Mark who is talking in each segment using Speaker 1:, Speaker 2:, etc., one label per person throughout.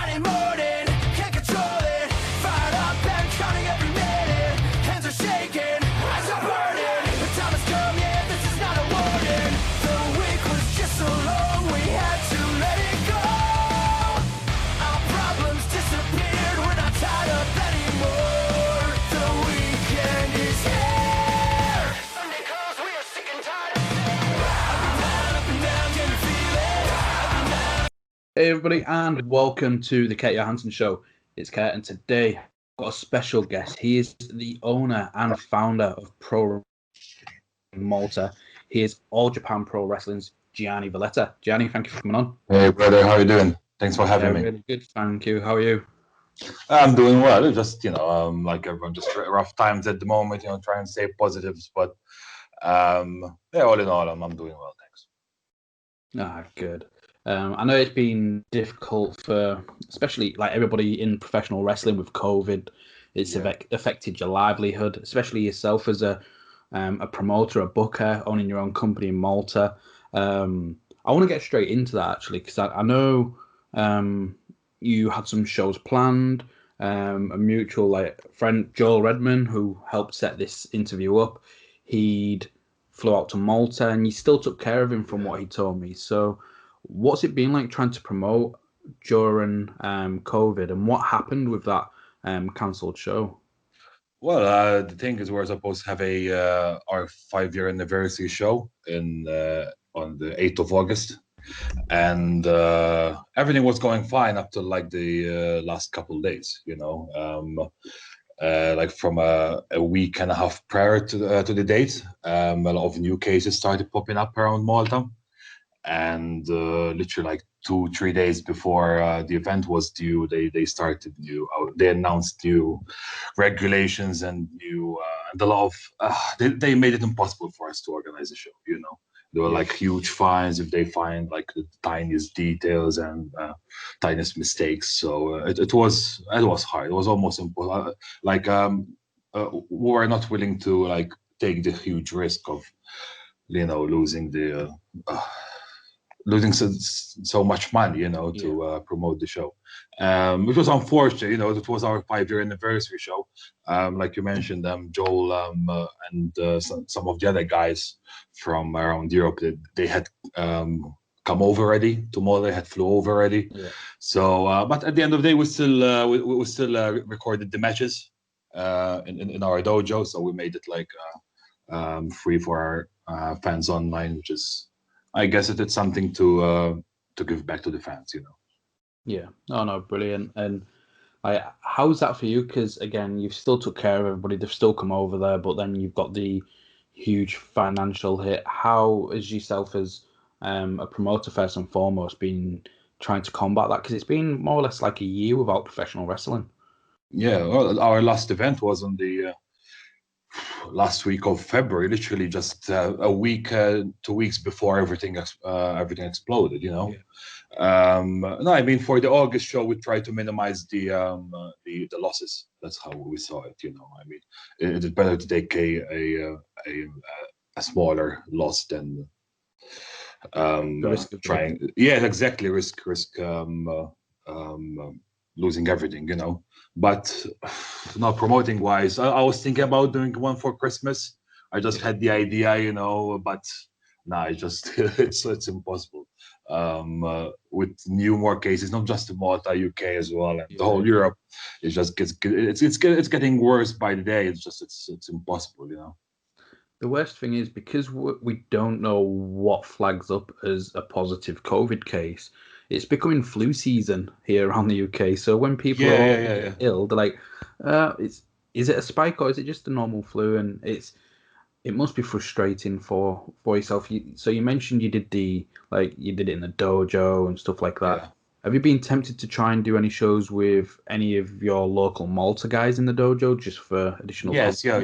Speaker 1: Friday morning, can't control it. Fired up and counting every minute. Hands are shaking, eyes are burning. The time has come, yeah, this is not a warning. The week was just so long, we had to let it go. Our problems disappeared, we're not tied up anymore. The weekend is here. Sunday calls, we are sick and tired of it. Up and down, can you feel it? Up and down.
Speaker 2: Hey everybody, and welcome to the Kento Johansson show. It's Kurt, and today I've got a special guest. He is the owner and founder of Pro Wrestling Malta. He is All Japan Pro Wrestling's Gianni Valletta. Gianni, thank you for coming on.
Speaker 3: Hey brother, how you doing? Thanks for having me.
Speaker 2: Really good, thank you. How are you?
Speaker 3: I'm doing well. Just like everyone, just rough times at the moment. Trying to stay positives, but yeah, all in all, I'm doing well. Thanks.
Speaker 2: Good. I know it's been difficult for, especially like everybody in professional wrestling with COVID. It's affected your livelihood, especially yourself as a promoter, a booker, owning your own company in Malta. I want to get straight into that actually, because I know you had some shows planned. A mutual friend, Joel Redman, who helped set this interview up, he'd flew out to Malta, and you still took care of him from what he told me. So what's it been like trying to promote during COVID, and what happened with that cancelled show?
Speaker 3: Well, the thing is, we're supposed to have our 5-year anniversary show on the 8th of August, and everything was going fine up to like the last couple of days. Like from a week and a half prior to the date, a lot of new cases started popping up around Malta. And literally like 2-3 days before the event was due, they announced new regulations and and a lot of they made it impossible for us to organize a show. There were like huge fines if they find like the tiniest details and tiniest mistakes. So it was hard. It was almost impossible. We were not willing to like take the huge risk of losing so much money, to promote the show, which was unfortunate. It was our 5-year anniversary show. Like you mentioned, Joel and some of the other guys from around Europe, they had come over already to Malta. They had flew over already. Yeah. So, but at the end of the day, we still recorded the matches in our dojo. So we made it like free for our fans online, which is, I guess, it's something to give back to the fans,
Speaker 2: Yeah. Oh no, brilliant. And how's that for you? Because again, you've still took care of everybody. They've still come over there, but then you've got the huge financial hit. How is yourself as a promoter first and foremost been trying to combat that? Because it's been more or less like a year without professional wrestling.
Speaker 3: Yeah. Well, our last event was on the last week of February, literally just a week, 2 weeks before everything exploded. No, I mean, for the August show, we tried to minimize the losses. That's how we saw it. I mean, it is better to take a smaller loss than trying. Yeah, exactly. Risk losing everything. But not promoting wise, I was thinking about doing one for Christmas. I just had the idea, but it's impossible. With more cases, not just in Malta, UK as well, and the whole Europe, it just it's getting worse by the day. It's impossible.
Speaker 2: The worst thing is, because we don't know what flags up as a positive COVID case, it's becoming flu season here around the UK. So when people are ill, they're like, is it a spike or is it just a normal flu? And it must be frustrating for yourself. So you mentioned you did it in the dojo and stuff like that. Yeah. Have you been tempted to try and do any shows with any of your local Malta guys in the dojo just for additional?
Speaker 3: Yes, yeah.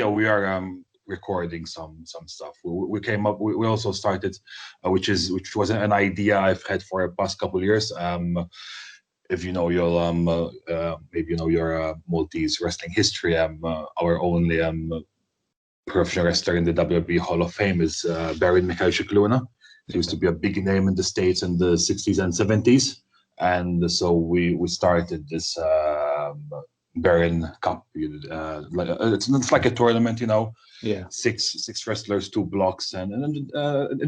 Speaker 3: We are recording some stuff. We came up. We also started, which was an idea I've had for the past couple of years. If you know your maybe you know your Maltese wrestling history, our only professional wrestler in the WWE Hall of Fame is Baron Mikhail Shikluna. He used to be a big name in the States in the 60s and 70s. and so we started this Baron Cup. It's like a tournament,
Speaker 2: Yeah.
Speaker 3: Six wrestlers, 2 blocks, and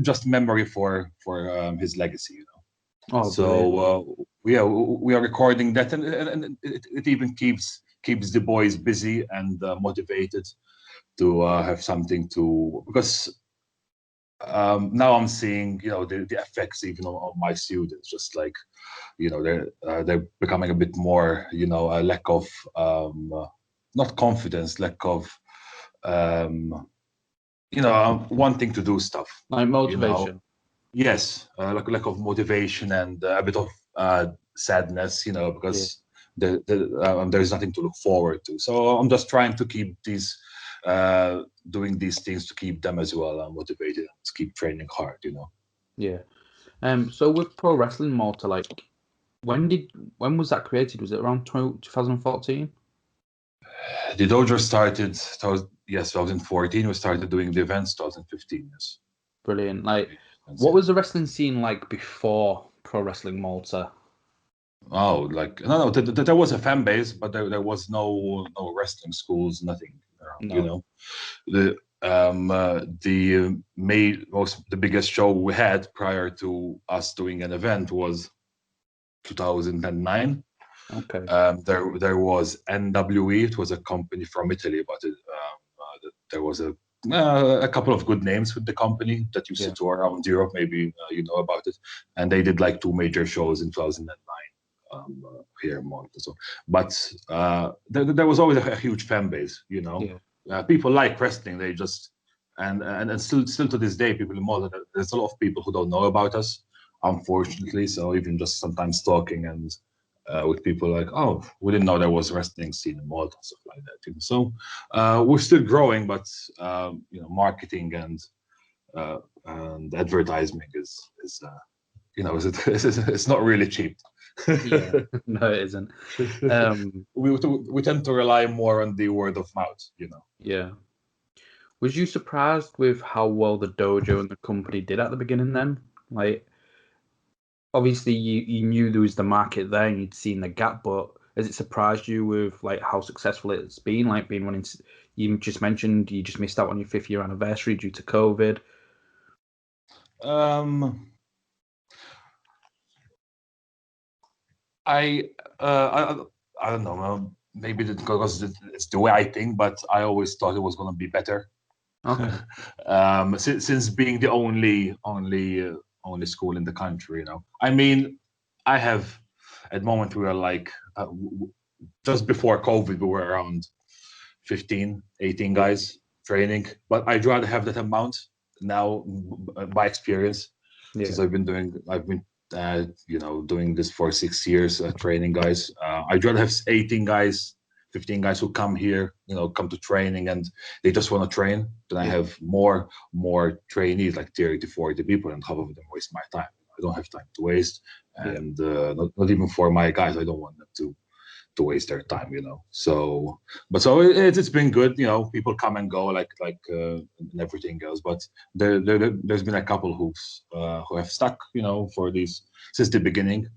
Speaker 3: just memory for his legacy.
Speaker 2: Oh, brilliant.
Speaker 3: So we are recording that, and it even keeps the boys busy and motivated to have something to, because now I'm seeing the effects even on my students, just like they're becoming a bit more a lack of not confidence, lack of wanting to do stuff,
Speaker 2: Like motivation.
Speaker 3: Yes, lack of motivation and a bit of sadness, because there's nothing to look forward to. So I'm just trying to keep doing these things to keep them as well motivated and to keep training hard.
Speaker 2: Yeah. So with Pro Wrestling Malta, like, when was that created? Was it around 2014?
Speaker 3: The dojo started, 2014. We started doing the events 2015. Yes.
Speaker 2: Brilliant. Like, what was the wrestling scene like before Pro Wrestling Malta?
Speaker 3: Oh, like no, there was a fan base, but there was no wrestling schools, nothing around.
Speaker 2: No.
Speaker 3: The biggest show we had prior to us doing an event was 2009.
Speaker 2: Okay.
Speaker 3: There was NWE. It was a company from Italy, but there was a couple of good names with the company that used to tour around Europe. Maybe you know about it, and they did like 2 major shows in 2009. Here in Malta. So, but there was always a huge fan base. People like wrestling. They just and still to this day, people in Malta. There's a lot of people who don't know about us, unfortunately. So even just sometimes talking and with people like, oh, we didn't know there was wrestling scene in Malta, stuff like that. So we're still growing, but marketing and advertising is it's not really cheap.
Speaker 2: Yeah, no, it isn't.
Speaker 3: We tend to rely more on the word of mouth.
Speaker 2: Yeah. Was you surprised with how well the dojo and the company did at the beginning then? Like, obviously you knew there was the market there and you'd seen the gap, but has it surprised you with like how successful it's been? Like, being running, you just mentioned you just missed out on your 5th year anniversary due to COVID.
Speaker 3: I don't know. Maybe because it's the way I think, but I always thought it was going to be better.
Speaker 2: Okay.
Speaker 3: Since being the only school in the country, I mean, I have at the moment we are like just before COVID we were around 15, 18 guys training, but I'd rather have that amount now by experience, since I've been doing this for 6 years, training guys. I'd rather have 18 guys, 15 guys who come here, come to training and they just want to train, than I have more trainees, like 30 to 40 people, and half of them waste my time. I don't have time to waste, and not even for my guys. I don't want them to waste their time, So, it's been good. People come and go, like and everything goes. But there's been a couple who have stuck, for these since the beginning,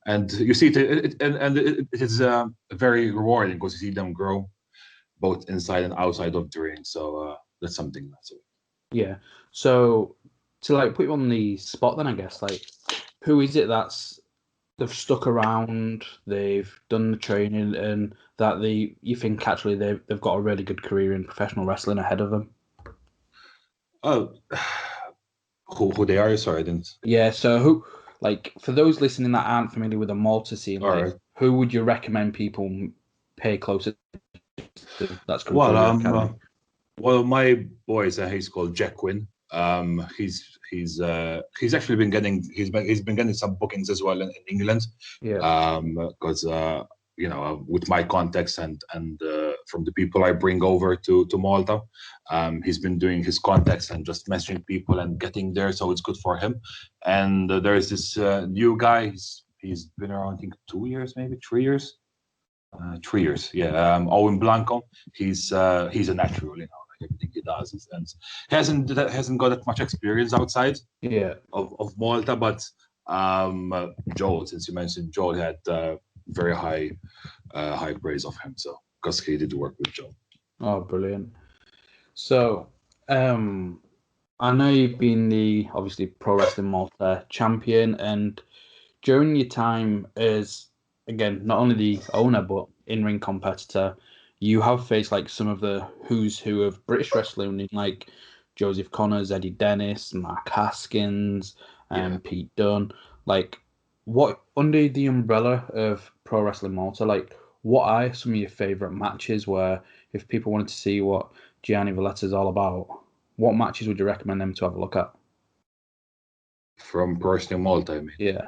Speaker 3: and you see it is very rewarding because you see them grow, both inside and outside of the ring. So that's something that's it.
Speaker 2: Yeah. So to like put you on the spot, then I guess, like, who is it they've stuck around, they've done the training, and that you think actually they've got a really good career in professional wrestling ahead of them?
Speaker 3: Oh, who they are? Sorry, I didn't.
Speaker 2: Yeah. So who, like, for those listening that aren't familiar with the Malta scene, like,
Speaker 3: Right.
Speaker 2: who would you recommend people pay closer to? That's come
Speaker 3: Well,
Speaker 2: through your academy.
Speaker 3: Well, my boy he's called Jack Quinn. He's actually been getting some bookings as well in England.
Speaker 2: Yeah.
Speaker 3: Because with my contacts and from the people I bring over to Malta, he's been doing his contacts and just messaging people and getting there, so it's good for him. And there's this new guy. He's been around, I think, 2 years, maybe 3 years. 3 years, yeah. Owen Blanco, he's a natural, like everything he does, and he hasn't got that much experience outside
Speaker 2: Yeah.
Speaker 3: of Malta, but Joel, since you mentioned Joel, had very high praise of him, so because he did work with Joel.
Speaker 2: Oh, brilliant. So, I know you've been the obviously Pro Wrestling Malta champion, and during your time as, again, not only the owner but in-ring competitor, you have faced like some of the who's who of British wrestling, like Joseph Connors, Eddie Dennis, Mark Haskins, and Pete Dunne. Like, what under the umbrella of Pro Wrestling Malta, like, what are some of your favourite matches where if people wanted to see what Gianni Valletta is all about, what matches would you recommend them to have a look at?
Speaker 3: From Pro Wrestling Malta, I mean.
Speaker 2: Yeah.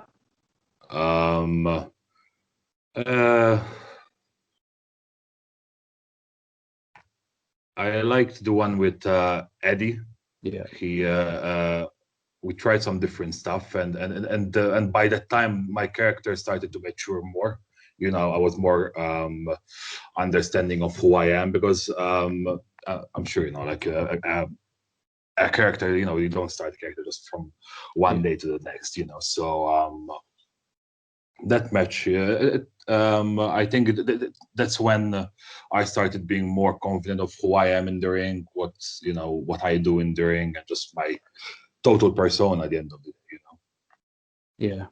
Speaker 3: I liked the one with Eddie.
Speaker 2: Yeah.
Speaker 3: He we tried some different stuff, and by that time my character started to mature more. I was more understanding of who I am, because I'm sure like a character, you don't start a character just from one day to the next, so that match, I think that's when I started being more confident of who I am in the ring, what I do in the ring, and just my total persona at the end of the day.
Speaker 2: Yeah.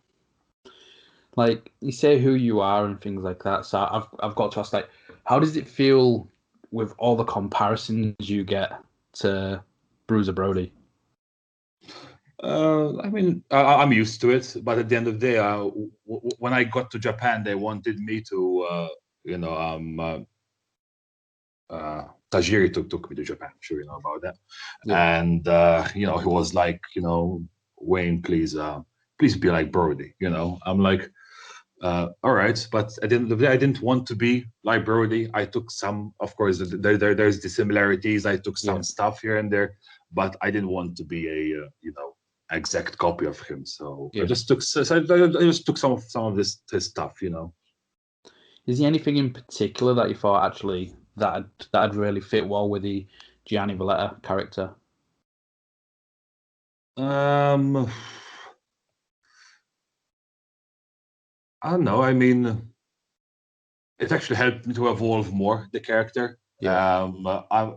Speaker 2: Like, you say who you are and things like that. So I've got to ask, like, how does it feel with all the comparisons you get to Bruiser Brody?
Speaker 3: I mean, I'm used to it, but at the end of the day, when I got to Japan, they wanted me to, Tajiri took me to Japan. I'm sure you know about that.
Speaker 2: Yeah.
Speaker 3: And he was like, Wayne, please be like Brody. I'm like, all right, but at the end of the day, I didn't want to be like Brody. I took some, of course, there's the similarities. I took some stuff here and there, but I didn't want to be a exact copy of him. So I just took some of this his stuff.
Speaker 2: Is there anything in particular that you thought actually that'd really fit well with the Gianni Valletta character?
Speaker 3: I don't know. I mean, it actually helped me to evolve more the character.
Speaker 2: Yeah.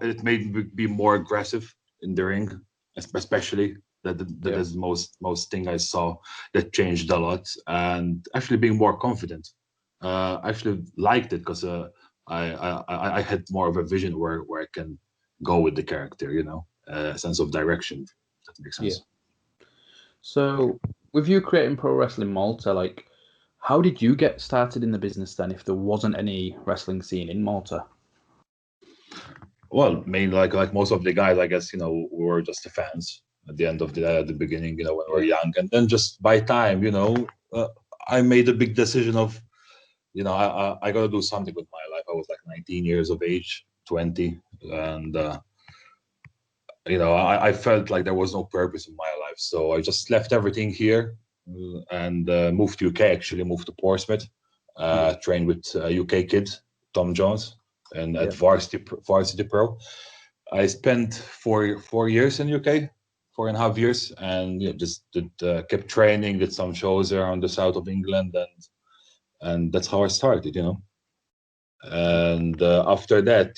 Speaker 3: It made me be more aggressive in the ring, especially. That is most thing I saw that changed a lot, and actually being more confident. I actually liked it because I had more of a vision where I can go with the character, a sense of direction. If that makes sense.
Speaker 2: Yeah. So, with you creating Pro Wrestling Malta, like, how did you get started in the business then if there wasn't any wrestling scene in Malta?
Speaker 3: Well, mainly like most of the guys, I guess, we were just the fans at the end of the beginning, when we were young, and then just by time, I made a big decision of, I got to do something with my life. I was like 19 years of age, 20, and I felt like there was no purpose in my life, so I just left everything here and moved to UK. Actually, moved to Portsmouth, trained with a UK kid, Tom Jones, and at Varsity Pro. I spent four years in UK, 4.5 years, and just kept training, did some shows around the south of England, and that's how I started, And after that,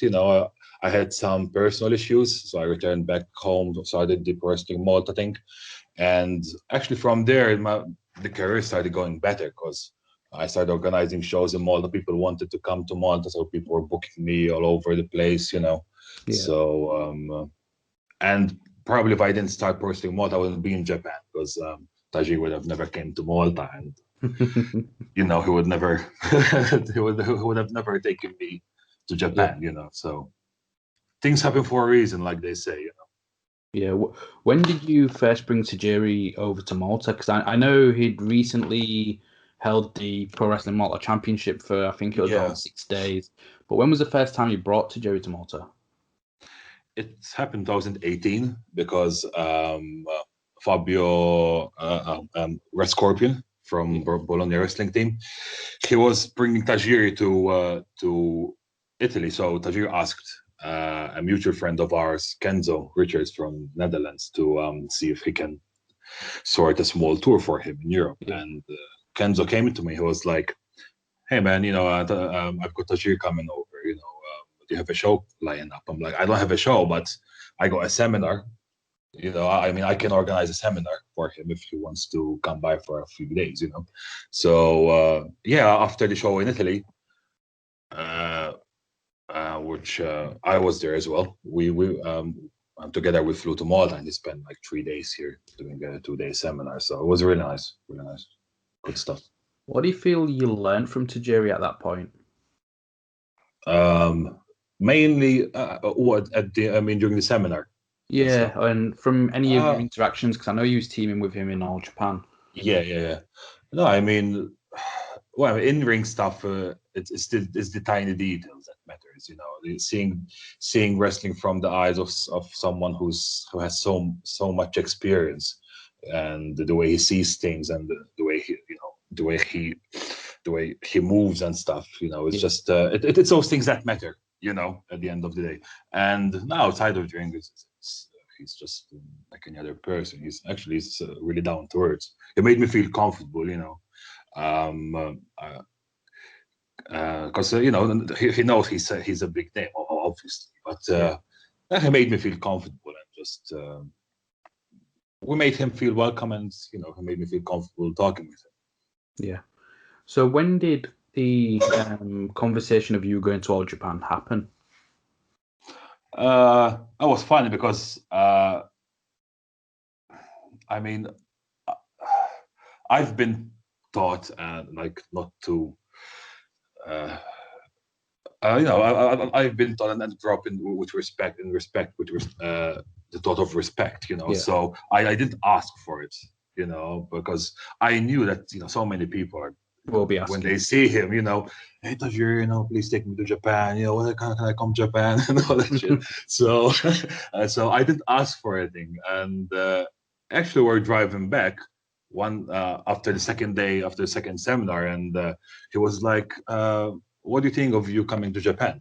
Speaker 3: I had some personal issues, so I returned back home, started the Pro Wrestling Malta thing, and actually from there, the career started going better because I started organizing shows in Malta. People wanted to come to Malta, so people were booking me all over the place, So, and probably if I didn't start Pro Wrestling Malta, I wouldn't be in Japan because Tajiri would have never came to Malta, and he would never, he would have never taken me to Japan, So things happen for a reason, like they say,
Speaker 2: Yeah. When did you first bring Tajiri over to Malta? Because I know he'd recently held the Pro Wrestling Malta Championship for, I think it was around 6 days. But when was the first time you brought Tajiri to Malta?
Speaker 3: It happened in 2018 because Fabio Red Scorpion from Bologna wrestling team, he was bringing Tajiri to Italy. So Tajiri asked a mutual friend of ours, Kenzo Richards from Netherlands, to see if he can sort a small tour for him in Europe.
Speaker 2: Yeah.
Speaker 3: And Kenzo came to me. He was like, "Hey man, I've got Tajiri coming over. Do you have a show lined up?" I'm like, "I don't have a show, but I got a seminar. I mean, I can organize a seminar for him if he wants to come by for a few days. So after the show in Italy, which I was there as well. We together we flew to Malta and he spent like 3 days here doing a 2-day seminar. So it was really nice, good stuff.
Speaker 2: What do you feel you learned from Tajiri at that point?
Speaker 3: Mainly, during the seminar.
Speaker 2: Yeah, and from any of your interactions, because I know you was teaming with him in All Japan.
Speaker 3: Yeah. No, I mean, well, in-ring stuff, it's the tiny details that matters. Seeing wrestling from the eyes of someone who has so much experience, and the way he sees things, and the way he moves and stuff. It's just it's those things that matter. At the end of the day. And now outside of the ring, he's just like any other person. He's really down to earth. It made me feel comfortable. Because he knows he's a big name, obviously, but he made me feel comfortable, and just we made him feel welcome, and he made me feel comfortable talking with him.
Speaker 2: Yeah. So when did the conversation of you going to All Japan happen?
Speaker 3: That was funny because I've been taught not to. I've been taught and grew up with respect, the thought of respect. So I didn't ask for it. Because I knew that so many people
Speaker 2: will be asking
Speaker 3: when they see him. Hey Tajiri, please take me to Japan. When can I come to Japan and all that shit. So I didn't ask for anything, and actually we're driving back after the second seminar, and he was like, "What do you think of you coming to Japan,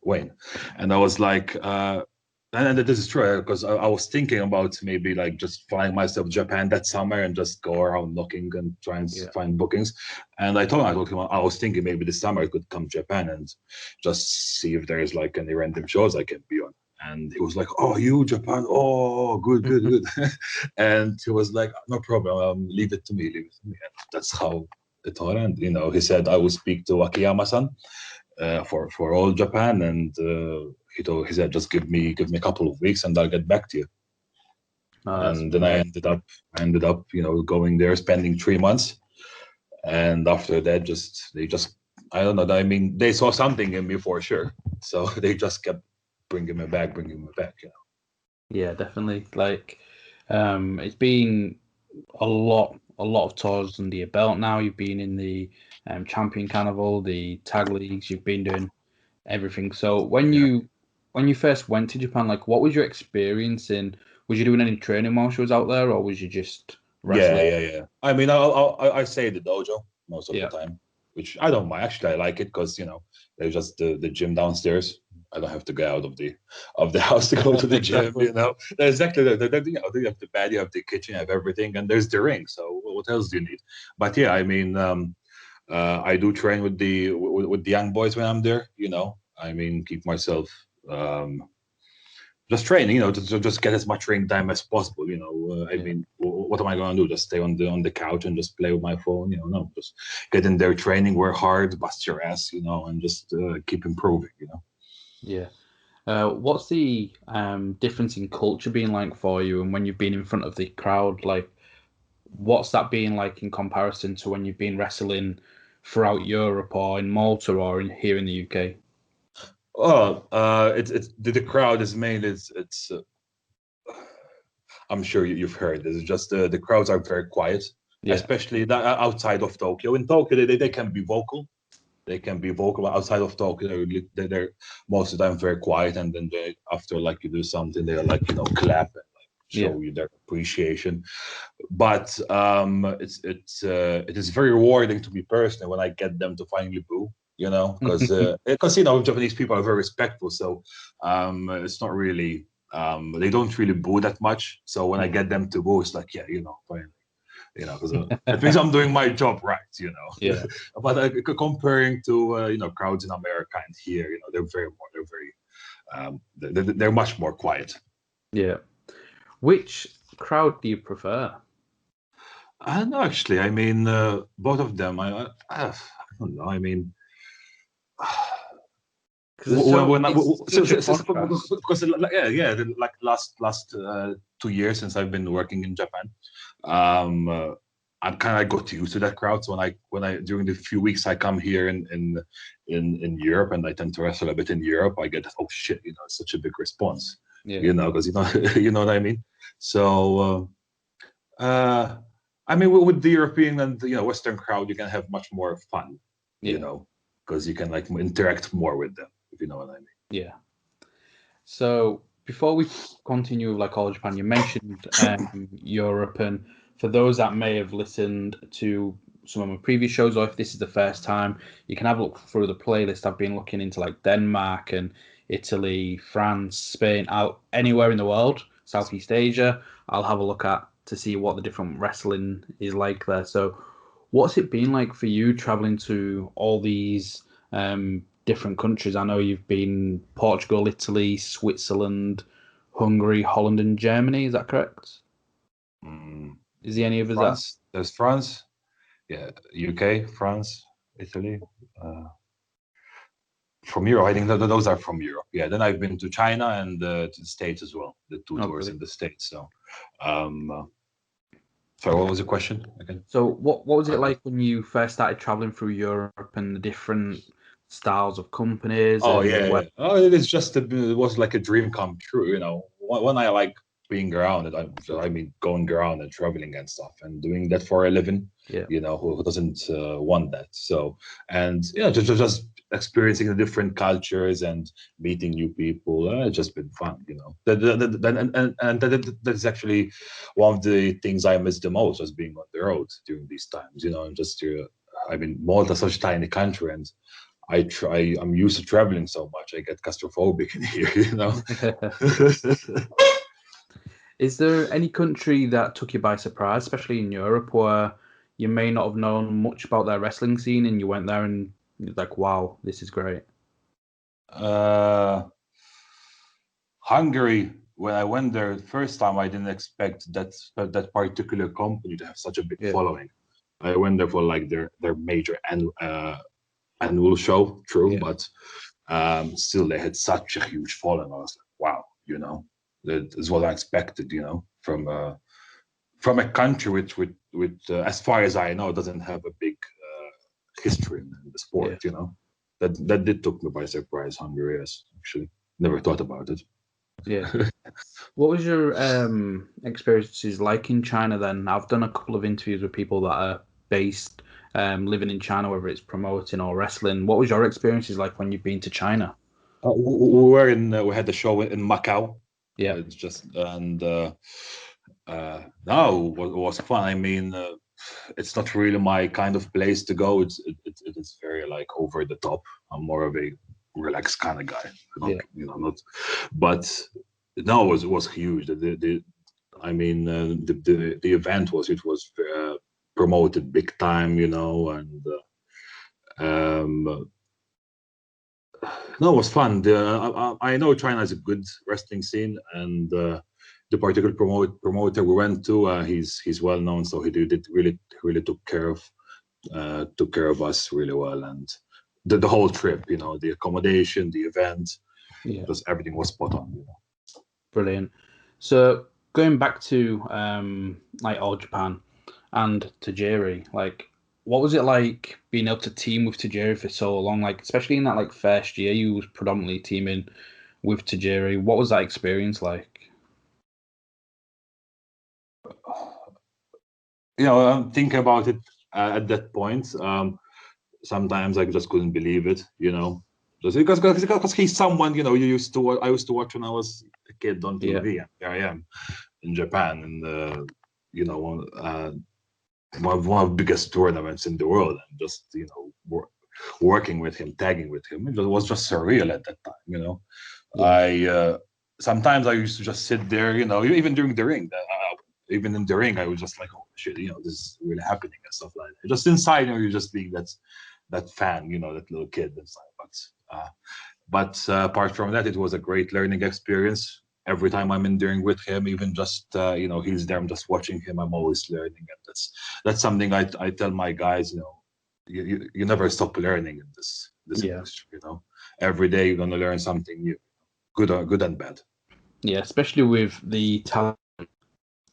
Speaker 3: Wayne?" And I was like, and this is true, because I was thinking about maybe just flying myself to Japan that summer and just go around knocking and try and find bookings. And I told him I was thinking maybe this summer I could come to Japan and just see if there's any random shows I can be on. And he was like, "Oh, you Japan? Oh, good." And he was like, "No problem. Leave it to me. And that's how it all ended. He said I will speak to Akiyama-san for all Japan, and he said just give me a couple of weeks and I'll get back to you." And then I ended up going there, spending 3 months, and after that they just I don't know, I mean, they saw something in me for sure, so they just kept bringing me back.
Speaker 2: Yeah, definitely. It's been a lot of tours under your belt now. You've been in the Champion Carnival, the tag leagues. You've been doing everything. So when you first went to Japan, what was your experience in? Was you doing any training while she was out there, or was you just wrestling?
Speaker 3: Yeah. I mean, I stay at the dojo most of the time, which I don't mind. Actually, I like it because there's just the gym downstairs. I don't have to get out of the house to go to the gym. Exactly. You have the bed, you have the kitchen, you have everything, and there's the ring. So what else do you need? But yeah, I mean, I do train with the young boys when I'm there. I mean, keep myself just training, to just get as much ring time as possible. I mean, what am I going to do? Just stay on the couch and just play with my phone? No, just get in there, training, work hard, bust your ass, and just keep improving.
Speaker 2: Yeah. What's the difference in culture being like for you, and when you've been in front of the crowd? What's that been like in comparison to when you've been wrestling throughout Europe or in Malta or here in the UK?
Speaker 3: Oh, it's the crowd is mainly it's. I'm sure you've heard. It's just the crowds are very quiet, especially outside of Tokyo. In Tokyo, they can be vocal. They can be vocal. Outside of Tokyo, they're most of the time very quiet, and then after you do something, they're clap and show you their appreciation. But it is very rewarding to me personally when I get them to finally boo. Because Japanese people are very respectful, so it's not really They don't really boo that much. So when I get them to boo, it's like, yeah, fine. Because it means I'm doing my job right,
Speaker 2: Yeah.
Speaker 3: But comparing to crowds in America and here, they're much more quiet.
Speaker 2: Yeah. Which crowd do you prefer?
Speaker 3: I don't know, actually. I mean, both of them. I don't know. I mean, because like last 2 years since I've been working in Japan, I'm kind of got used to that crowd. So when I during the few weeks I come here in Europe and I tend to wrestle a bit in Europe, I get, oh shit, it's such a big response, because you know what I mean. So I mean, with the European and Western crowd, you can have much more fun, because you can like interact more with them, if you know what I mean.
Speaker 2: Yeah. So before we continue with like All Japan, you mentioned Europe, and for those that may have listened to some of my previous shows, or if this is the first time, you can have a look through the playlist. I've been looking into like Denmark and Italy, France, Spain, out anywhere in the world, Southeast Asia. I'll have a look at to see what the different wrestling is like there. So, what's it been like for you traveling to all these different countries? I know you've been Portugal, Italy, Switzerland, Hungary, Holland, and Germany. Is that correct? Is there any others?
Speaker 3: France. There's France. Yeah, UK, France, Italy. From Europe, I think those are from Europe. Yeah, then I've been to China and to the States as well. The two tours in the States. So, sorry, what was the question again?
Speaker 2: So, what was it like when you first started traveling through Europe and the different styles of companies?
Speaker 3: Oh yeah. Oh, it is just it was like a dream come true. When I like being around it, I mean going around and traveling and stuff and doing that for a living.
Speaker 2: Yeah.
Speaker 3: Who doesn't want that? So, and just experiencing the different cultures and meeting new people. It's just been fun. That is actually one of the things I miss the most, was being on the road during these times. And just I mean, Malta is such a tiny country, and I'm used to traveling so much. I get claustrophobic in here,
Speaker 2: Is there any country that took you by surprise, especially in Europe, where you may not have known much about their wrestling scene and you went there and you're like, wow, this is great?
Speaker 3: Hungary, when I went there the first time, I didn't expect that particular company to have such a big following. I went there for like their major annual show, but still they had such a huge following. I was like, wow, that is what I expected, from a country which as far as I know, doesn't have a big history in the sport. That did took me by surprise. Hungary, yes, actually, never thought about it.
Speaker 2: Yeah. What was your experiences like in China then? I've done a couple of interviews with people that are based living in China, whether it's promoting or wrestling. What was your experiences like when you've been to China?
Speaker 3: We had the show in Macau.
Speaker 2: Yeah,
Speaker 3: it's just no, it was fun. I mean, it's not really my kind of place to go. It is very like over the top. I'm more of a relaxed kind of guy. Not. But no, it was huge. I mean, the event was promoted big time, and no, it was fun. I know China is a good wrestling scene, and the particular promoter we went to, he's well known, so he did really took care of us really well, and the whole trip, the accommodation, the event, just everything was spot on.
Speaker 2: Brilliant. So going back to like All Japan and Tajiri, like what was it like being able to team with Tajiri for so long? Like especially in that like first year, you was predominantly teaming with Tajiri. What was that experience like?
Speaker 3: I'm thinking about it at that point. Sometimes I just couldn't believe it, just because he's someone I used to watch when I was a kid on TV. Here I am in Japan, and one of the biggest tournaments in the world, and just working with him, tagging with him, it was just surreal at that time. sometimes I used to just sit there, even during the ring. Even in the ring, I was just like, oh shit, this is really happening and stuff like that. Just inside, you're just being that fan, that little kid inside. But apart from that, it was a great learning experience. Every time I'm in the ring with him, even just he's there, I'm just watching him. I'm always learning, and that's something I tell my guys. You never stop learning in this industry. Every day you're gonna learn something new, good and bad.
Speaker 2: Yeah, especially with the talent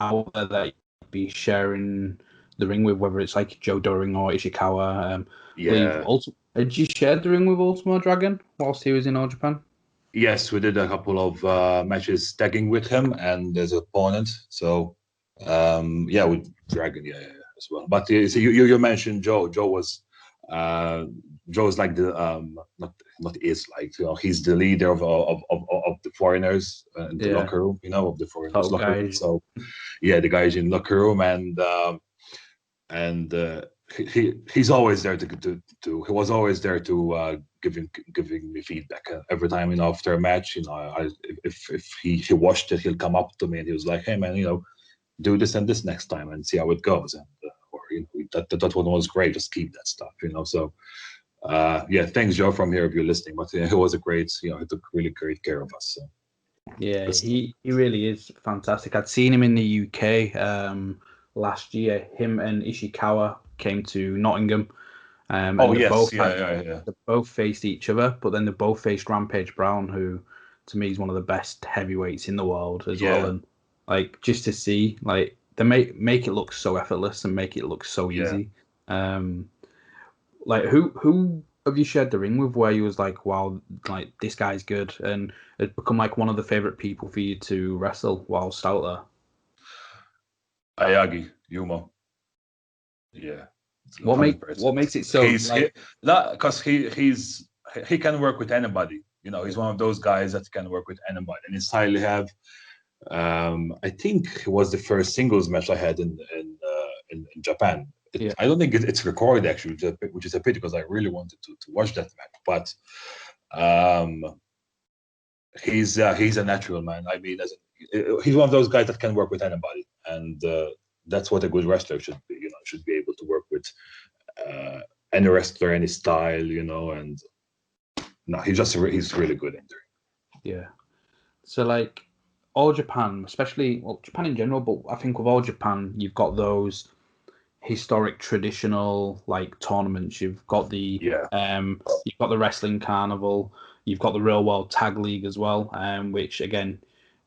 Speaker 2: out there that you'd be sharing the ring with, whether it's like Joe Doring or Ishikawa. Did you share the ring with Ultimo Dragon whilst he was in All Japan?
Speaker 3: Yes, we did a couple of matches tagging with him and as opponent. So with Dragon, as well. But you mentioned Joe. Joe's like the not is like he's the leader of the foreigners in the locker room. Of the foreigners locker room. So the guys in locker room and he's always there to he was always there to giving me feedback every time after a match. If he watched it, he'll come up to me and he was like, hey man, do this and this next time and see how it goes. And that one was great. Just keep that stuff. So thanks Joe from here if you're listening. But he was a great, he took really great care of us. So.
Speaker 2: Yeah, he really is fantastic. I'd seen him in the UK last year. Him and Ishikawa came to Nottingham. They both faced each other, but then they both faced Rampage Brown, who to me is one of the best heavyweights in the world as well. And like just to see, like they make it look so effortless and make it look so easy. Like who have you shared the ring with where you was like, wow, like this guy's good, and it become like one of the favorite people for you to wrestle whilst out there?
Speaker 3: Ayagi Yuma. Yeah.
Speaker 2: What makes it so?
Speaker 3: Because he can work with anybody. He's one of those guys that can work with anybody. And his style have, I think it was the first singles match I had in Japan. I don't think it's recorded actually, which is a pity because I really wanted to watch that match. But he's a natural man. I mean, he's one of those guys that can work with anybody, and that's what a good wrestler should be. Should be able to work with any wrestler, any style. And no, he's really good in there.
Speaker 2: Yeah. So like All Japan, especially Japan in general, but I think with All Japan, you've got those historic traditional like tournaments. You've got the you've got the Wrestling Carnival. You've got the Real World Tag League as well, which again,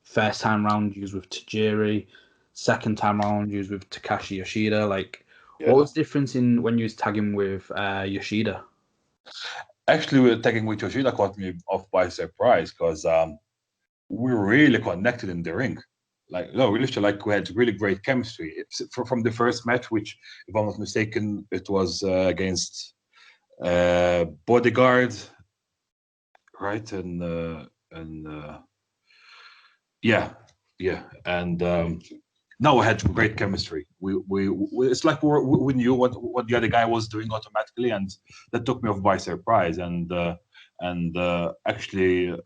Speaker 2: first time round used with Tajiri, second time round used with Takashi Yoshida. Like, what was the difference in when you was tagging with Yoshida?
Speaker 3: Actually, tagging with Yoshida caught me off by surprise because we were really connected in the ring. Like, no, we had really great chemistry from the first match, which, if I'm not mistaken, it was against Bodyguard, right? And no, we had great chemistry. We it's like we knew what the other guy was doing automatically, and that took me off by surprise. And actually,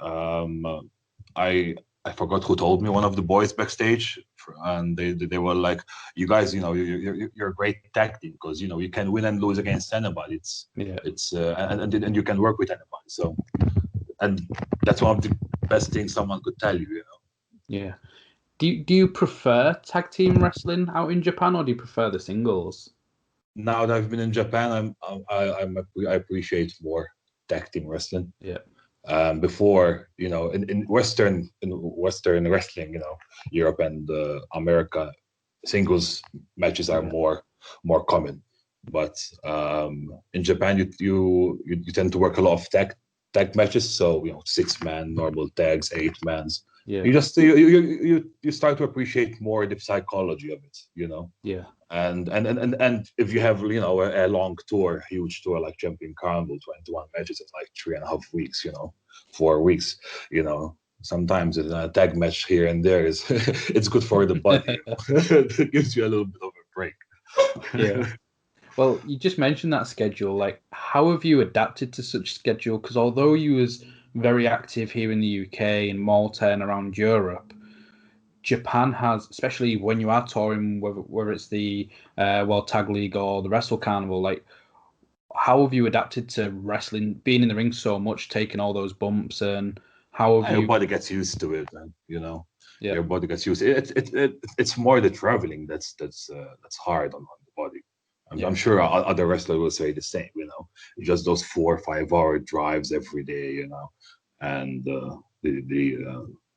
Speaker 3: I forgot who told me, one of the boys backstage, and they were like, "You guys, you're a great tag team because you can win and lose against anybody. And you can work with anybody. So, and that's one of the best things someone could tell you.
Speaker 2: Yeah. Do you prefer tag team wrestling out in Japan, or do you prefer the singles?
Speaker 3: Now that I've been in Japan, I appreciate more tag team wrestling.
Speaker 2: Yeah.
Speaker 3: Before, in Western wrestling, Europe and America, singles matches are more common. But in Japan, you tend to work a lot of tag matches. So 6-man normal tags, 8-mans.
Speaker 2: Yeah.
Speaker 3: You start to appreciate more the psychology of it.
Speaker 2: Yeah.
Speaker 3: And if you have a long tour, huge tour like Champion Carnival, 21 matches in like 3.5 weeks, 4 weeks, sometimes a tag match here and there is it's good for the body. It gives you a little bit of a break.
Speaker 2: Yeah. Well, you just mentioned that schedule. Like, how have you adapted to such schedule? Because although you was very active here in the UK, in Malta, and around Europe. Japan has, especially when you are touring, whether it's the World Tag League or the Wrestle Carnival, like, how have you adapted to wrestling, being in the ring so much, taking all those bumps, and how have
Speaker 3: Your
Speaker 2: you?
Speaker 3: body gets used to it, man.
Speaker 2: Yeah,
Speaker 3: Your body gets used. It's more the traveling that's hard on the body. I'm
Speaker 2: yeah,
Speaker 3: sure other wrestlers will say the same. Just those 4 or 5 hour drives every day. And the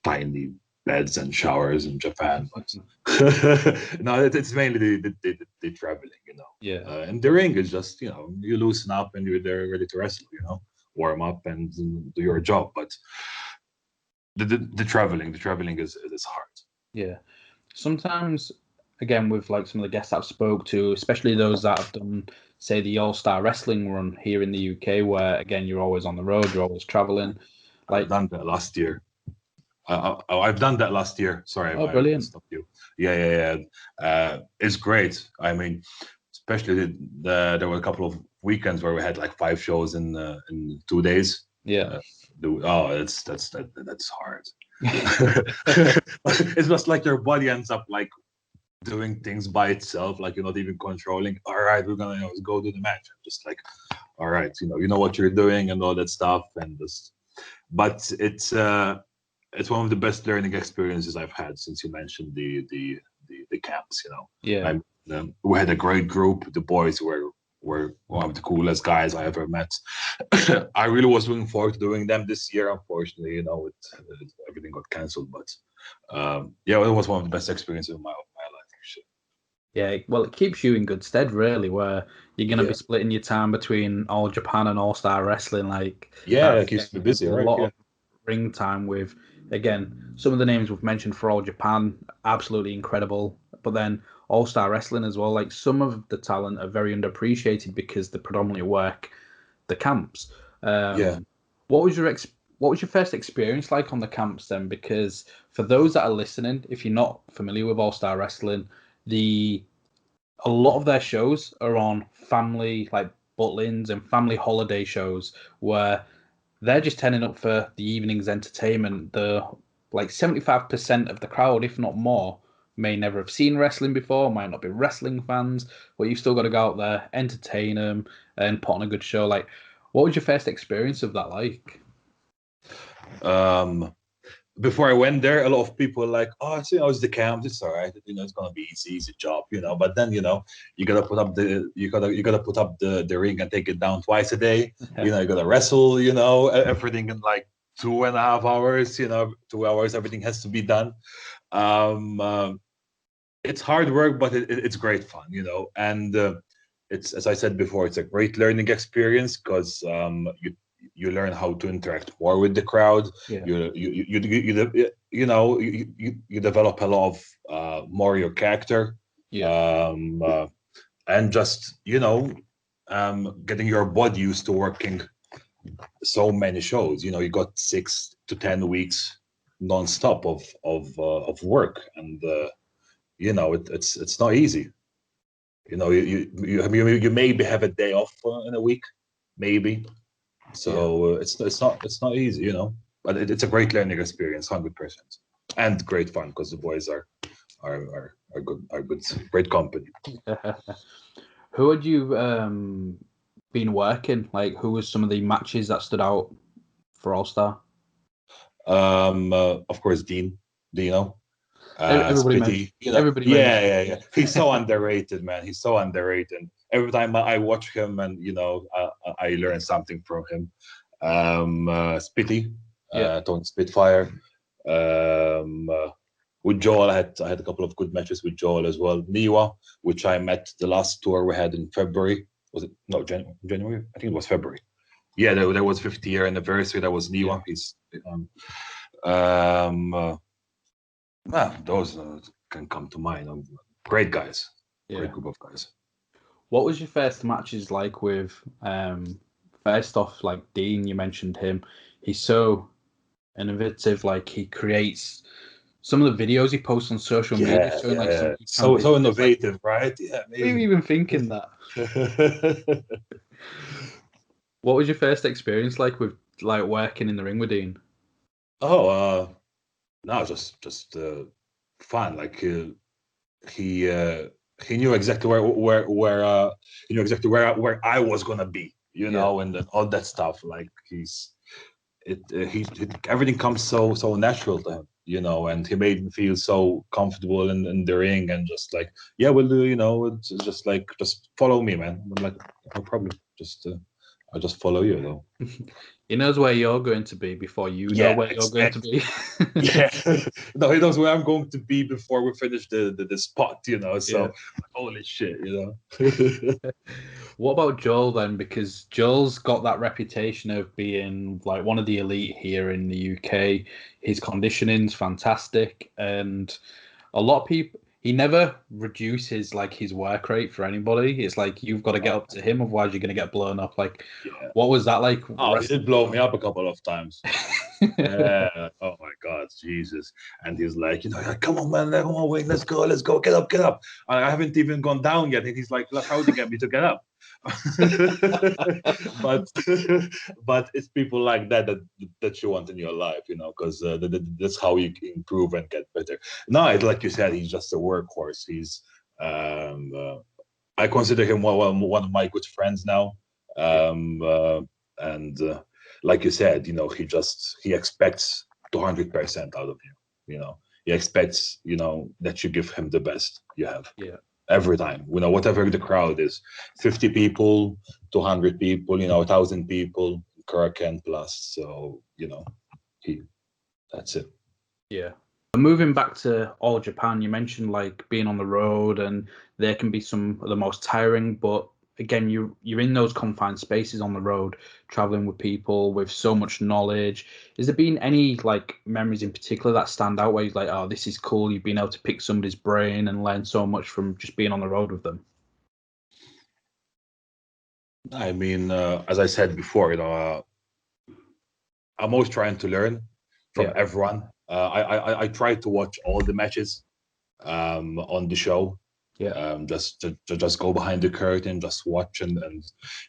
Speaker 3: tiny beds and showers in Japan, but no, it's mainly the traveling.
Speaker 2: yeah,
Speaker 3: And the ring is just you loosen up and you're there ready to wrestle. Warm up and do your job, but the traveling is hard.
Speaker 2: yeah. Sometimes, again, with like some of the guests I've spoke to, especially those that have done, say, the All-Star Wrestling run here in the UK, where again you're always on the road, you're always traveling.
Speaker 3: I've
Speaker 2: Like,
Speaker 3: done that last year. I've done that last year. Sorry,
Speaker 2: oh,
Speaker 3: I
Speaker 2: brilliant.
Speaker 3: stopped you. Yeah. It's great. I mean, especially there were a couple of weekends where we had like 5 shows in 2 days.
Speaker 2: Yeah.
Speaker 3: That's hard. It's just like your body ends up like doing things by itself, like you're not even controlling. All right, we're gonna go do the match. I'm just like, all right, you know what you're doing and all that stuff, and this. But it's one of the best learning experiences I've had since you mentioned the camps.
Speaker 2: Yeah.
Speaker 3: We had a great group. The boys were one of the coolest guys I ever met. I really was looking forward to doing them this year. Unfortunately, everything got cancelled. But it was one of the best experiences of my life. Actually.
Speaker 2: Yeah, well, it keeps you in good stead, really, where you're going to be splitting your time between All Japan and All Star Wrestling. Like,
Speaker 3: It keeps me busy,
Speaker 2: a
Speaker 3: right?
Speaker 2: lot of ring time with, again, some of the names we've mentioned for All Japan, absolutely incredible. But then All Star Wrestling as well. Like, some of the talent are very underappreciated because they predominantly work the camps. What was your first experience like on the camps then? Because for those that are listening, if you're not familiar with All Star Wrestling, a lot of their shows are on family like butlins and family holiday shows where they're just turning up for the evening's entertainment. The like 75% of the crowd, if not more, may never have seen wrestling before, might not be wrestling fans, but you've still got to go out there, entertain them, and put on a good show. Like, what was your first experience of that like?
Speaker 3: Before I went there, a lot of people were like, "Oh, it's the camp. It's all right. It's gonna be easy job, But then, you gotta put up the ring and take it down twice a day. You gotta wrestle. Everything in like 2.5 hours. 2 hours, everything has to be done. It's hard work, but it's great fun. And it's, as I said before, it's a great learning experience because you learn how to interact more with the crowd.
Speaker 2: Yeah.
Speaker 3: You develop a lot of more your character. And just getting your body used to working so many shows. You got 6 to 10 weeks non-stop of work, and it's not easy. You maybe have a day off in a week, maybe. So it's not easy, But it's a great learning experience, 100%, and great fun because the boys are good, great company.
Speaker 2: Who had you been working? Like, who was some of the matches that stood out for All Star?
Speaker 3: Of course, Dino.
Speaker 2: Everybody
Speaker 3: Spitty, yeah. He's so underrated, man. He's so underrated. Every time I watch him, and I learn something from him. Spitty, Tony Spitfire. With Joel, I had a couple of good matches with Joel as well. Niwa, which I met the last tour we had in February. Was it no January? I think it was February. Yeah, there was 50-year anniversary. That was Niwa. He's those can come to mind. Great guys. Great group of guys.
Speaker 2: What was your first matches like with, first off, like Dean, you mentioned him. He's so innovative, like he creates some of the videos he posts on social media showing like some
Speaker 3: so innovative, right? Yeah,
Speaker 2: maybe even thinking that. What was your first experience like with like working in the ring with Dean?
Speaker 3: Oh, no, just fun. Like he he knew exactly where he knew exactly where I was gonna be, you know, and then all that stuff. Like everything comes so natural to him, you know, and he made me feel so comfortable in the ring, and just like, yeah, we'll do, you know, it's just like, just follow me, man. I'm like, no problem, just I'll just follow you, though.
Speaker 2: He knows where you're going to be before you know
Speaker 3: Yeah,
Speaker 2: where you're going to be.
Speaker 3: yeah. No, he knows where I'm going to be before we finish the spot, you know. So
Speaker 2: Yeah.
Speaker 3: holy shit, you know.
Speaker 2: What about Joel then? Because Joel's got that reputation of being like one of the elite here in the UK. His conditioning's fantastic, and a lot of people. He never reduces like his work rate for anybody. It's like you've got to get up to him, otherwise you're going to get blown up. Like,
Speaker 3: Yeah.
Speaker 2: what was that like?
Speaker 3: Oh, he did blow me up a couple of times. Yeah. Oh my God, Jesus. And he's like, you know, like, come on, man, come on, wait, let's go, get up, get up. I haven't even gone down yet. And he's like, look, how to get me to get up. but but it's people like that you want in your life, you know, because that's how you improve and get better. No, it's like you said, he's just a workhorse. He's I consider him one of my good friends now. And like you said, you know, he expects 200% out of you. You know, he expects, you know, that you give him the best you have.
Speaker 2: Yeah.
Speaker 3: Every time, you know, whatever the crowd is, 50 people, 200 people, you know, 1,000 people, Kirk and plus. So, you know, that's it.
Speaker 2: Yeah. Moving back to All Japan, you mentioned like being on the road, and there can be some of the most tiring, but again, you're in those confined spaces on the road, traveling with people with so much knowledge. Has there been any like memories in particular that stand out where you're like, oh, this is cool, you've been able to pick somebody's brain and learn so much from just being on the road with them?
Speaker 3: I mean, as I said before, you know, I'm always trying to learn from everyone. I try to watch all the matches on the show. Just go behind the curtain, just watch and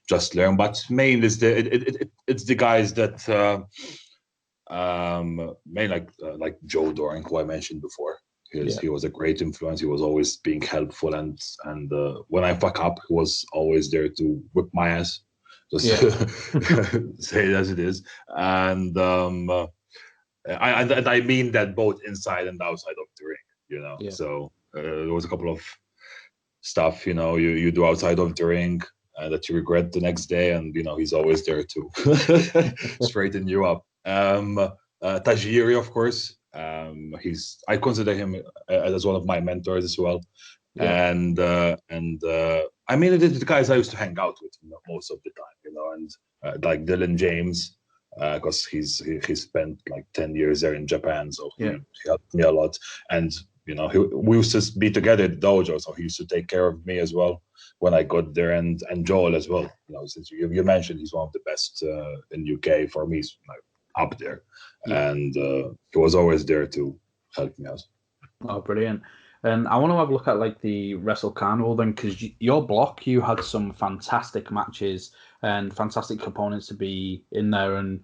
Speaker 3: just learn. But mainly it's the guys that mainly like Joe Doring, who I mentioned before. He was a great influence. He was always being helpful, and when I fuck up, he was always there to whip my ass. Just say it as it is. And I mean that both inside and outside of the ring, you know. So there was a couple of stuff, you know, you do outside of the ring that you regret the next day, and you know he's always there to straighten you up. Tajiri, of course, I consider him as one of my mentors as well. And I mean, the guys I used to hang out with, you know, most of the time, you know, and like Dylan James, because he spent like 10 years there in Japan, so he helped me a lot. And you know, we used to be together at the dojo, so he used to take care of me as well when I got there, and Joel as well. You know, since you mentioned he's one of the best in UK, for me, he's like up there, and he was always there to help me out.
Speaker 2: Oh, brilliant. And I want to have a look at like the Wrestle Carnival then, because your block, you had some fantastic matches and fantastic opponents to be in there, and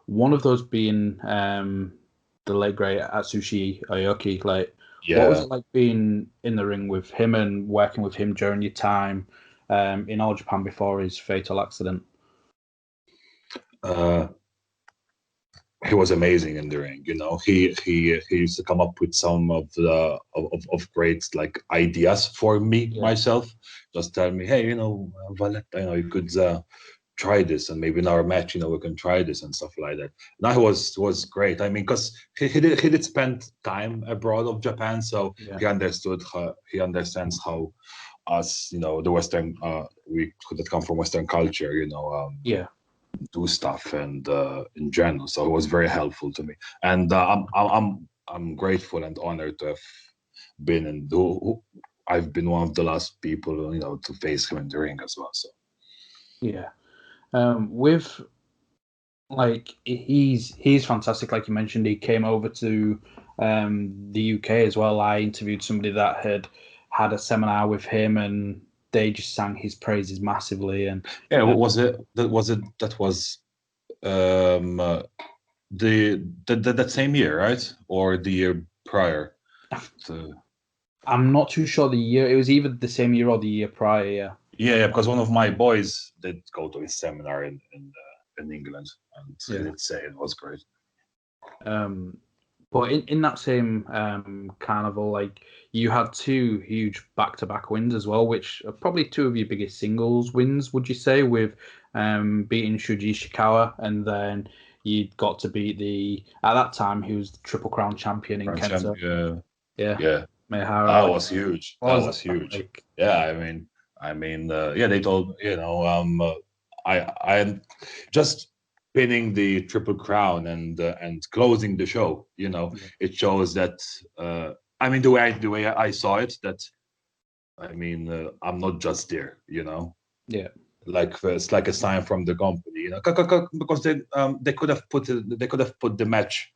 Speaker 2: one of those being the late great Atsushi Aoki. Like, what was it like being in the ring with him and working with him during your time in All Japan before his fatal accident?
Speaker 3: He was amazing in the ring. You know, he used to come up with some of the of great like ideas for me myself. Just tell me, hey, you know, Valletta, you know, you could try this, and maybe in our match, you know, we can try this and stuff like that. Now was great. I mean, because he did spend time abroad of Japan, so he understands how us, you know, the Western we that come from Western culture, you know, do stuff and in general. So it was very helpful to me, and I'm grateful and honored to have been I've been one of the last people, you know, to face him in the ring as well. So
Speaker 2: with like he's fantastic. Like you mentioned, he came over to the UK as well. I interviewed somebody that had a seminar with him, and they just sang his praises massively. And
Speaker 3: Yeah, what was it? That was that same year, right? Or the year prior? So,
Speaker 2: I'm not too sure the year. It was either the same year or the year prior. Yeah.
Speaker 3: yeah, because one of my boys did go to his seminar in England, and he
Speaker 2: Yeah.
Speaker 3: did say it was great.
Speaker 2: But in that same carnival, like you had two huge back-to-back wins as well, which are probably two of your biggest singles wins, would you say, with beating Shuji Ishikawa, and then you got to beat at that time he was the Triple Crown champion in Kento.
Speaker 3: Yeah,
Speaker 2: Yeah, Miyahara.
Speaker 3: that
Speaker 2: Like,
Speaker 3: was huge.
Speaker 2: what
Speaker 3: That was huge.
Speaker 2: like?
Speaker 3: Yeah, yeah, they told I just pinning the Triple Crown and closing the show.
Speaker 2: Yeah.
Speaker 3: It shows that the way I saw it, that I'm not just there.
Speaker 2: Yeah.
Speaker 3: Like it's like a sign from the company, because they could have put the match,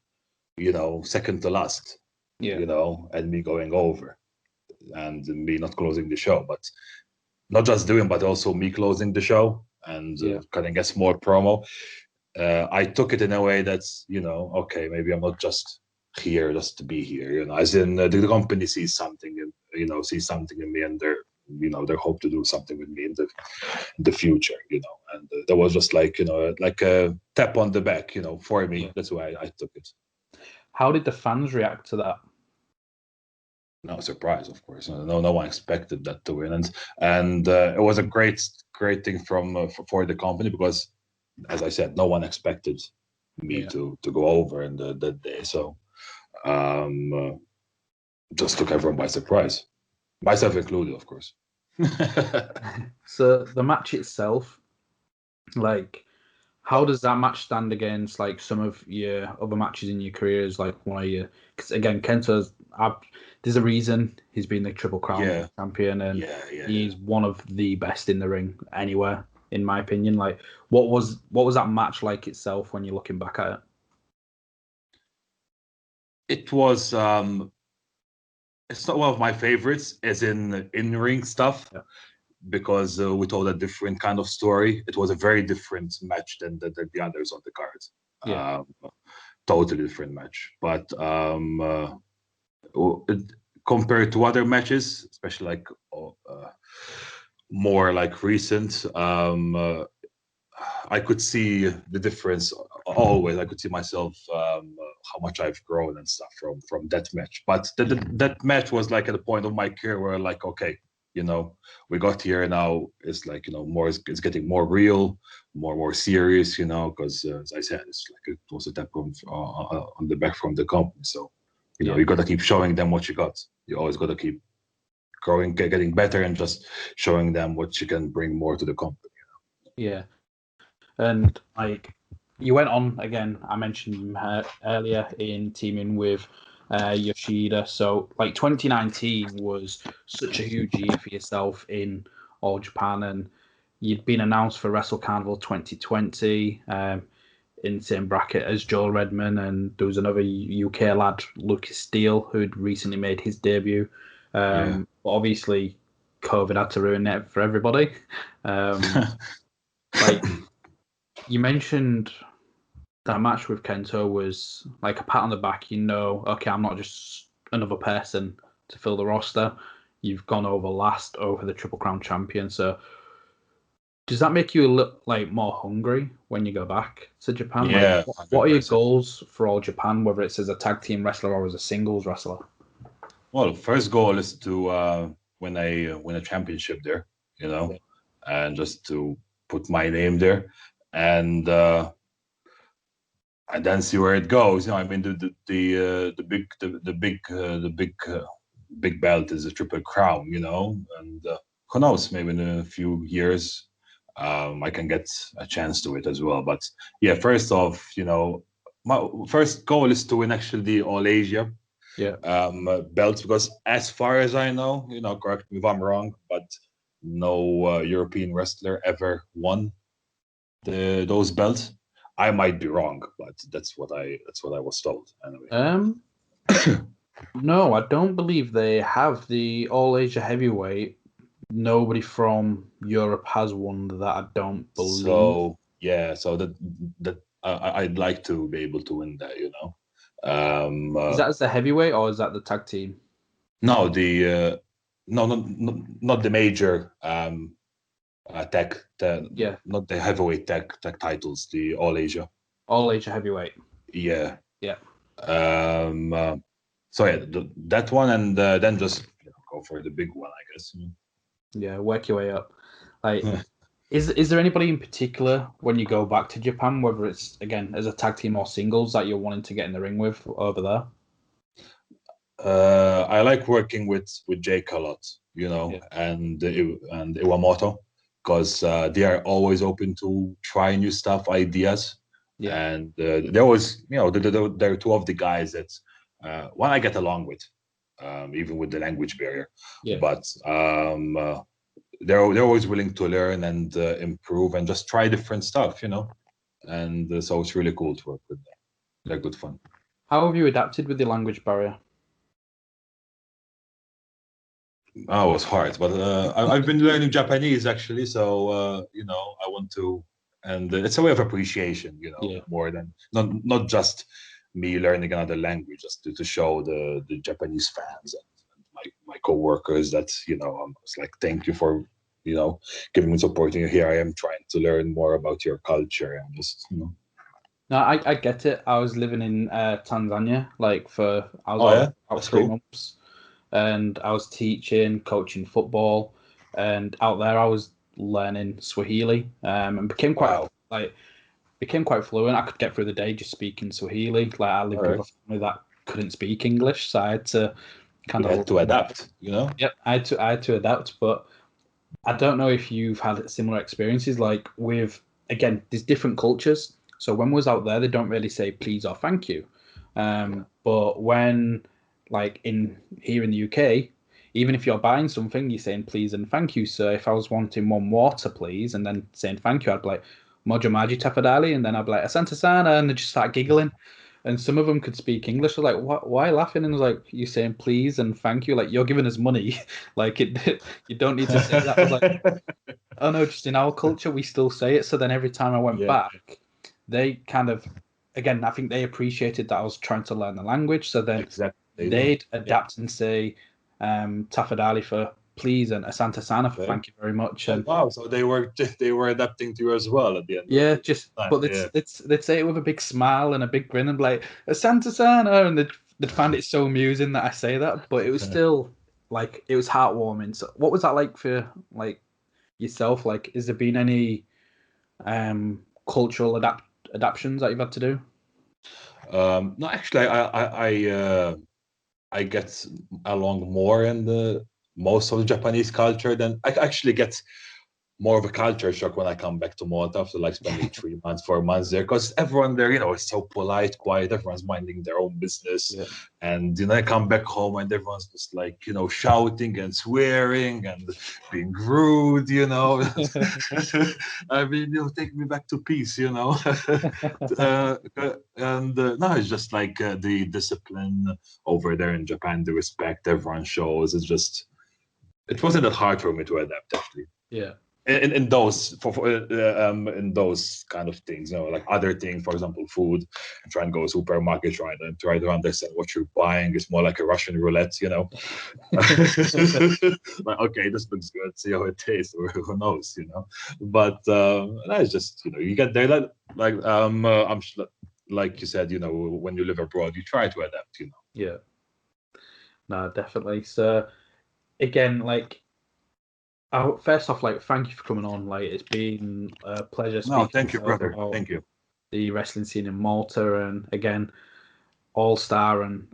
Speaker 3: second to last,
Speaker 2: Yeah.
Speaker 3: and me going over and me not closing the show, but not just doing, but also me closing the show and kind of get more promo. I took it in a way that's, okay, maybe I'm not just here just to be here, as in the company sees something in me, and they hope to do something with me in the future, and that was just like, like a tap on the back, for me.
Speaker 2: Yeah.
Speaker 3: That's why I took it.
Speaker 2: How did the fans react to that?
Speaker 3: No surprise, of course. No one expected that to win, and it was a great thing for the company, because, as I said, no one expected me to go over in that day. So, just took everyone by surprise, myself included, of course.
Speaker 2: So the match itself, like, how does that match stand against like some of your other matches in your careers? Like one of your, because again, Kento's, there's a reason he's been the Triple Crown champion, and he's one of the best in the ring anywhere, in my opinion. Like, what was that match like itself when you're looking back at it?
Speaker 3: It was it's not one of my favorites, as in ring stuff.
Speaker 2: Yeah.
Speaker 3: Because we told a different kind of story. It was a very different match than the others on the card.
Speaker 2: Yeah.
Speaker 3: Totally different match. But compared to other matches, especially like more like recent, I could see the difference always. I could see myself, how much I've grown and stuff from that match. But that match was like at the point of my career where, like, okay, we got here now. It's like, more, it's getting more real, more serious, because as I said, it's like it was a tap on the back from the company. So, you got to keep showing them what you got. You always got to keep growing, getting better, and just showing them what you can bring more to the company.
Speaker 2: Yeah. And like, you went on again, I mentioned earlier, in teaming with Yoshida. So like 2019 was such a huge year for yourself in All Japan, and you'd been announced for Wrestle Carnival 2020 in the same bracket as Joel Redman, and there was another UK lad, Lucas Steele, who'd recently made his debut. But obviously, COVID had to ruin it for everybody. Like, you mentioned that match with Kento was like a pat on the back. Okay, I'm not just another person to fill the roster. You've gone over last over the Triple Crown champion. So does that make you look like more hungry when you go back to Japan?
Speaker 3: Yeah,
Speaker 2: like, what are your goals for All Japan, whether it's as a tag team wrestler or as a singles wrestler?
Speaker 3: Well, first goal is to win a championship there, and just to put my name there, and then see where it goes. The big belt is a Triple Crown, and who knows, maybe in a few years, I can get a chance to it as well. But yeah, first off, my first goal is to win actually the All Asia belts, because as far as I know, correct me if I'm wrong, but no European wrestler ever won those belts. I might be wrong, but that's what I was told anyway.
Speaker 2: No, I don't believe they have the All Asia Heavyweight. nobody from Europe has won that, I don't believe.
Speaker 3: So yeah, so that I'd like to be able to win that, you know.
Speaker 2: Is that as the heavyweight or is that the tag team?
Speaker 3: No, not the major
Speaker 2: Yeah,
Speaker 3: not the heavyweight tech titles, the All Asia.
Speaker 2: All Asia heavyweight.
Speaker 3: Yeah.
Speaker 2: Yeah.
Speaker 3: So yeah, that one, and then just go for the big one, I guess.
Speaker 2: Yeah, work your way up. Like, is there anybody in particular when you go back to Japan, whether it's again as a tag team or singles, that you're wanting to get in the ring with over there?
Speaker 3: I like working with Jake a lot,
Speaker 2: Yeah.
Speaker 3: and Iwamoto, because they are always open to try new stuff, ideas,
Speaker 2: Yeah.
Speaker 3: and they're always, they're two of the guys that one I get along with, even with the language barrier,
Speaker 2: Yeah.
Speaker 3: but they're always willing to learn and improve and just try different stuff, and so it's really cool to work with them. They're good fun.
Speaker 2: How have you adapted with the language barrier?
Speaker 3: Oh, it was hard, but I've been learning Japanese actually, so I want to, and it's a way of appreciation,
Speaker 2: Yeah.
Speaker 3: more than not just me learning another language, just to show the Japanese fans and my coworkers that it's like, thank you for giving me support. Here I am trying to learn more about your culture and just
Speaker 2: No, I get it. I was living in Tanzania, like I was
Speaker 3: Oh yeah,
Speaker 2: out
Speaker 3: that's
Speaker 2: 3 months, and I was teaching, coaching football, and out there I was learning Swahili, and
Speaker 3: Wow.
Speaker 2: became quite fluent. I could get through the day just speaking Swahili. Like I lived with a
Speaker 3: Alright.
Speaker 2: family that couldn't speak English, so I had to kind
Speaker 3: You
Speaker 2: of
Speaker 3: had to
Speaker 2: learn.
Speaker 3: adapt,
Speaker 2: Yep, I had to adapt, but I don't know if you've had similar experiences. Like with again, there's different cultures. So when we was out there, they don't really say please or thank you. But when like in here in the UK, even if you're buying something, you're saying please and thank you. So if I was wanting one water, please, and then saying thank you, I'd be like Mojo Maji Tafadali, and then I'd be like Asante Sana, and they just start giggling. And some of them could speak English. They're like, why laughing? And I was like, you saying please and thank you, like you're giving us money, like it. You don't need to say that. I was like, oh no, just in our culture we still say it. So then every time I went
Speaker 3: Yeah,
Speaker 2: back, they kind of, again, I think they appreciated that I was trying to learn the language. So then
Speaker 3: exactly. They do.
Speaker 2: they'd adapt and say Tafadali for please and Asante Sana for
Speaker 3: Okay.
Speaker 2: thank you very much.
Speaker 3: Oh,
Speaker 2: And
Speaker 3: wow, so they were adapting to you as well at the end
Speaker 2: yeah,
Speaker 3: of
Speaker 2: just
Speaker 3: the time.
Speaker 2: but
Speaker 3: Yeah.
Speaker 2: they'd say it with a big smile and a big grin and be like Asante Sana, and they'd find it so amusing that I say that. But it was still like it was heartwarming. So what was that like for like yourself? Like, has there been any cultural adaptations that you've had to do?
Speaker 3: No, actually, I get along more in the most of the Japanese culture than I actually get more of a culture shock when I come back to Malta after like spending 3 months, 4 months there, because everyone there, is so polite, quiet. Everyone's minding their own business,
Speaker 2: Yeah.
Speaker 3: and I come back home and everyone's just like shouting and swearing and being rude. I mean, take me back to peace. No, it's just like the discipline over there in Japan, the respect everyone shows. It wasn't that hard for me to adapt actually.
Speaker 2: Yeah.
Speaker 3: In those in those kind of things, like other things, for example, food, and try and go to supermarket, try to understand what you're buying. It's more like a Russian roulette. Like, okay, this looks good, see how it tastes, or who knows. But that's just you get there, like you said, when you live abroad, you try to adapt.
Speaker 2: Yeah. No, definitely. So again, like, first off, like, thank you for coming on. Like, it's been a pleasure
Speaker 3: No,
Speaker 2: speaking
Speaker 3: thank you, brother.
Speaker 2: about
Speaker 3: Thank you.
Speaker 2: the wrestling scene in Malta, and again, All Star and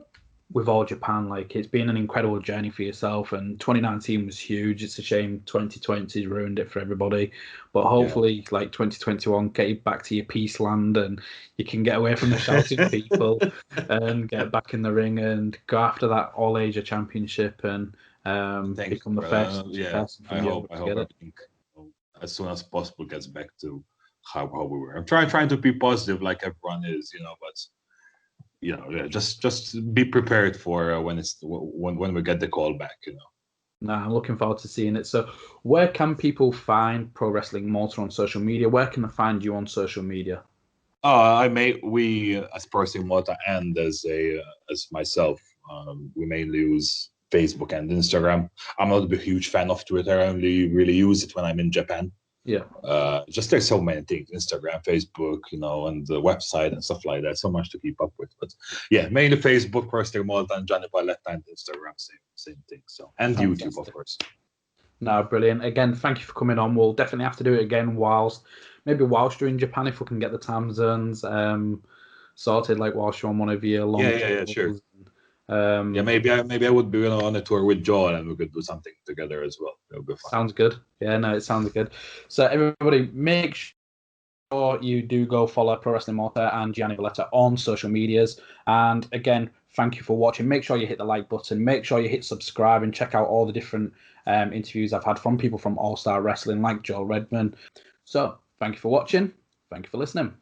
Speaker 2: with All Japan. Like, it's been an incredible journey for yourself, and 2019 was huge. It's a shame 2020 ruined it for everybody, but hopefully, like 2021, get you back to your peace land, and you can get away from the shouting people and get back in the ring and go after that All Asia Championship and
Speaker 3: Thanks,
Speaker 2: become the
Speaker 3: brother.
Speaker 2: first
Speaker 3: Yeah,
Speaker 2: person from Europe
Speaker 3: I
Speaker 2: to
Speaker 3: hope
Speaker 2: get it.
Speaker 3: everything as soon as possible gets back to how we were. I'm trying to be positive like everyone is, but yeah, just be prepared for when we get the call back.
Speaker 2: No, I'm looking forward to seeing it. So, where can people find Pro Wrestling Malta on social media? Where can they find you on social media?
Speaker 3: We as Pro Wrestling Malta and as myself, we mainly use Facebook and Instagram. I'm not a huge fan of Twitter. I only really use it when I'm in Japan.
Speaker 2: Yeah.
Speaker 3: Just there's so many things: Instagram, Facebook, and the website and stuff like that. So much to keep up with. But yeah, mainly Facebook, Pro Wrestling Malta, and Gianni Valletta, and Instagram, same thing. So and
Speaker 2: Fantastic.
Speaker 3: YouTube, of course.
Speaker 2: No, brilliant. Again, thank you for coming on. We'll definitely have to do it again whilst you're in Japan, if we can get the time zones sorted, like whilst you're on one of your long
Speaker 3: Yeah, sure.
Speaker 2: Yeah,
Speaker 3: maybe I would be on a tour with Joel, and we could do something together as well. It would be fun.
Speaker 2: Sounds good. Yeah, no, it sounds good. So everybody, make sure you do go follow Pro Wrestling Malta and Gianni Valletta on social medias. And again, thank you for watching. Make sure you hit the like button. Make sure you hit subscribe and check out all the different interviews I've had from people from All Star Wrestling, like Joel Redman. So thank you for watching. Thank you for listening.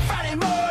Speaker 1: Friday morning.